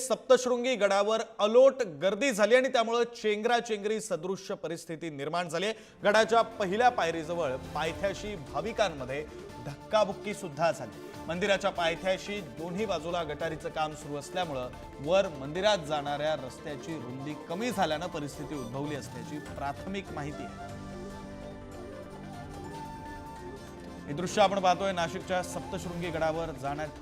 सप्तशृंगी गडावर अलोट गर्दी झाली आणि त्यामुळे चेंगराचेंगरी सदृश्य परिस्थिती निर्माण झाली। गडाच्या पहिल्या पायरीजवळ पायथ्याशी भाविकांमध्ये धक्काबुक्की सुद्धा झाली। मंदिराच्या पायथ्याशी दोन्ही बाजूला गटारीचं काम सुरू असल्यामुळे वर मंदिरात जाणाऱ्या रस्त्याची रुंदी कमी झाल्याने परिस्थिती उद्भवली असल्याची प्राथमिक माहिती आहे। हे दृश्य आपण पाहतोय नाशिकच्या सप्तशृंगी गडावर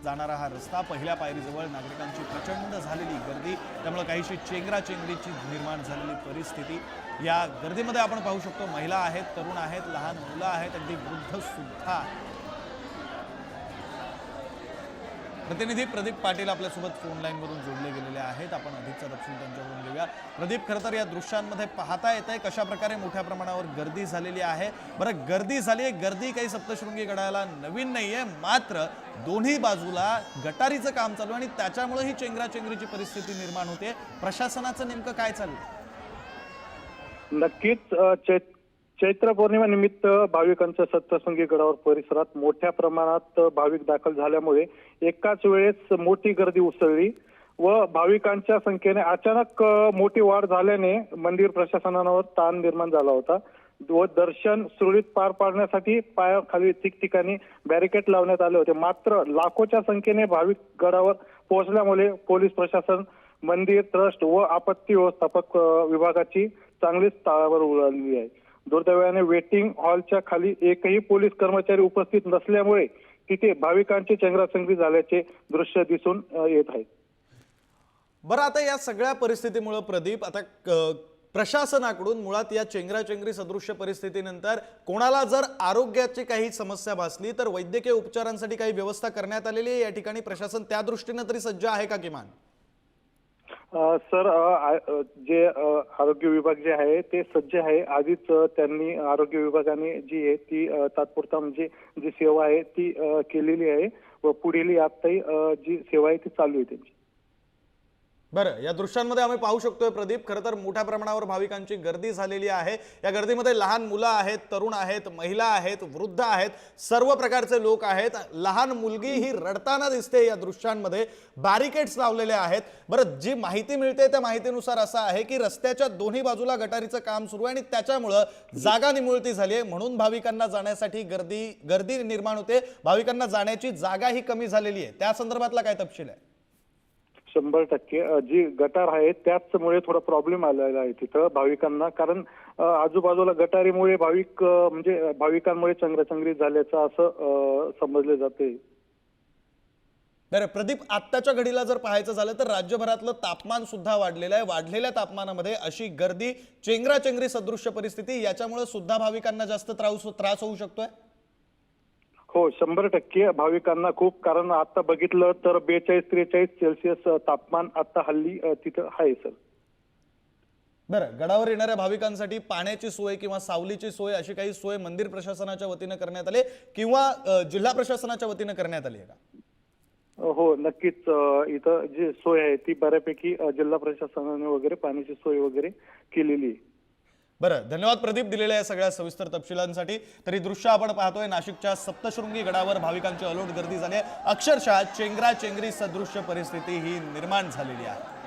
जाणारा हा रस्ता। पहिल्या पायरीजवळ नागरिकांची प्रचंड झालेली गर्दी, त्यामुळे काहीशी चेंगराचेंगरीची निर्माण झालेली परिस्थिती। या गर्दीमध्ये आपण पाहू शकतो महिला आहेत, तरुण आहेत, लहान मुलं आहेत, अगदी वृद्ध सुद्धा। प्रतिनिधी प्रदीप पाटील आपल्यासोबत फोन लाईन वरून जोडले गेलेले आहेत। आपण अधिकचा तपशील त्यांच्याकडून घेऊया। प्रदीप, खरं तर या दृश्यांमध्ये पाहता येतंय कशा प्रकारे मोठ्या प्रमाणावर गर्दी झालेली आहे। बरं, गर्दी झाली आहे, गर्दी काही सप्तशृंगी गडाला नवीन नाहीये, मात्र दोन्ही बाजूला गटारीचं काम चालू आणि त्याच्यामुळे ही चेंगराचेंगरीची परिस्थिती निर्माण होते। प्रशासनाचं नेमकं काय चाललंय? नक्कीच चैत्र पौर्णिमा निमित्त भाविकांच्या सप्तशृंगी गडावर परिसरात मोठ्या प्रमाणात भाविक दाखल झाल्यामुळे एकाच वेळेस मोठी गर्दी उसळली व भाविकांच्या संख्येने अचानक मोठी वाढ झाल्याने मंदिर प्रशासनावर ताण निर्माण झाला होता व दर्शन सुरळीत पार पाडण्यासाठी पायाखाली ठिकठिकाणी बॅरिकेड लावण्यात आले होते। मात्र लाखोच्या संख्येने भाविक गडावर पोहोचल्यामुळे पोलीस प्रशासन, मंदिर ट्रस्ट व आपत्ती व्यवस्थापक विभागाची चांगलीच ताळावर उडाली आहे। दुर्दैवाने वेटिंग हॉलच्या खाली एकही पोलीस कर्मचारी उपस्थित नसल्यामुळे तिथे भाविकांची चेंगराचेंगरी झाल्याचे दृश्य दिसून येत आहे। बरं, आता या सगळ्या परिस्थितीमुळे प्रदीप, आता प्रशासनाकडून मुळात या चेंगराचेंगरी सदृश्य परिस्थितीनंतर कोणाला जर आरोग्याची काही समस्या भासली तर वैद्यकीय उपचारांसाठी काही व्यवस्था करण्यात आलेली आहे। या ठिकाणी प्रशासन त्या दृष्टीने तरी सज्ज आहे का किमान? सर, जे आरोग्य विभाग जे आहे ते सज्ज आहे। आधीच त्यांनी आरोग्य विभागाने जी आहे ती तात्पुरता म्हणजे जी सेवा आहे ती केलेली आहे व पुढील आताही जी सेवा आहे ती चालू आहे त्यांची। बरं, या दृश्यांमध्ये आम्ही पाहू शकतोय प्रदीप, खरं तर मोठ्या प्रमाणावर भाविकांची गर्दी झालेली आहे। या गर्दीमध्ये लहान मुलं आहेत, तरुण आहेत, महिला आहेत, वृद्ध आहेत, सर्व प्रकारचे लोक आहेत। लहान मुलगी ही रडताना दिसते या दृश्यांमध्ये। बॅरिकेड्स लावलेले आहेत। बरं, जी माहिती मिळते त्या माहितीनुसार असं आहे की रस्त्याच्या दोन्ही बाजूला गटारीचं काम सुरू आहे आणि त्याच्यामुळे जागा निमुळती झाली आहे, म्हणून भाविकांना जाण्यासाठी गर्दी निर्माण होते। भाविकांना जाण्याची जागा ही कमी झालेली आहे। त्या संदर्भातला काय तपशील आहे? 100% जी गटार आहे त्याचमुळे थोडा प्रॉब्लेम आलेला आहे तिथं भाविकांना, कारण आजूबाजूला गटारीमुळे भाविकांमुळे चेंगराचेंगरी झाल्याचं असं समजले जाते। बरं प्रदीप, आत्ताच्या घडीला जर पाहायचं झालं तर राज्यभरातलं तापमान सुद्धा वाढलेलं आहे। वाढलेल्या तापमानामध्ये अशी गर्दी, चेंगराचेंगरी सदृश्य परिस्थिती, याच्यामुळे सुद्धा भाविकांना जास्त त्रास होऊ शकतोय? हो, 100% भाविकांना खूप, कारण आता बघितलं तर 42-43 सेल्सिअस तापमान आता हल्ली तिथं आहे सर। बरं, गडावर येणाऱ्या भाविकांसाठी पाण्याची सोय किंवा सावलीची सोय अशी काही सोय मंदिर प्रशासनाच्या वतीने करण्यात आली किंवा जिल्हा प्रशासनाच्या वतीने करण्यात आली आहे का? हो, नक्कीच इथं जी सोय आहे ती बऱ्यापैकी जिल्हा प्रशासनाने वगैरे पाण्याची सोय वगैरे केलेली आहे। बरं, धन्यवाद प्रदीप दिलेल्या या सगळ्या सविस्तर तपशिलांसाठी। तरी दृश्य आपण पाहतोय नाशिकच्या सप्तशृंगी गडावर भाविकांची अलोट गर्दी झाली आहे। अक्षरशः चेंगराचेंगरी सदृश्य परिस्थिती ही निर्माण झालेली आहे।